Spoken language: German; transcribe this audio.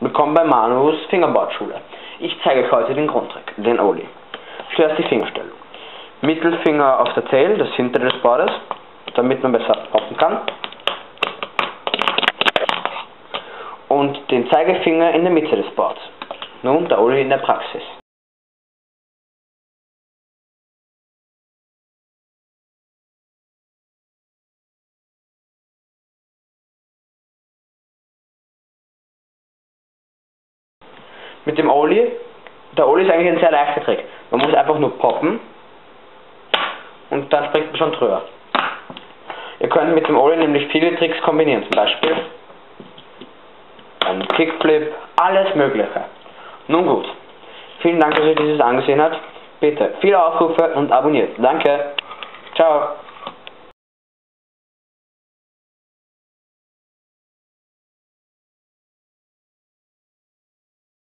Willkommen bei Manus Fingerboardschule. Ich zeige euch heute den Grundtrick, den Ollie. Zuerst die Fingerstellung. Mittelfinger auf der Tail, das hintere des Boardes, damit man besser hoppen kann. Und den Zeigefinger in der Mitte des Boards. Nun der Ollie in der Praxis. Mit dem Ollie, der Ollie ist eigentlich ein sehr leichter Trick. Man muss einfach nur poppen und dann springt man schon drüber. Ihr könnt mit dem Ollie nämlich viele Tricks kombinieren, zum Beispiel ein Kickflip, alles mögliche. Nun gut, vielen Dank, dass ihr dieses angesehen habt. Bitte viele Aufrufe und abonniert. Danke, ciao.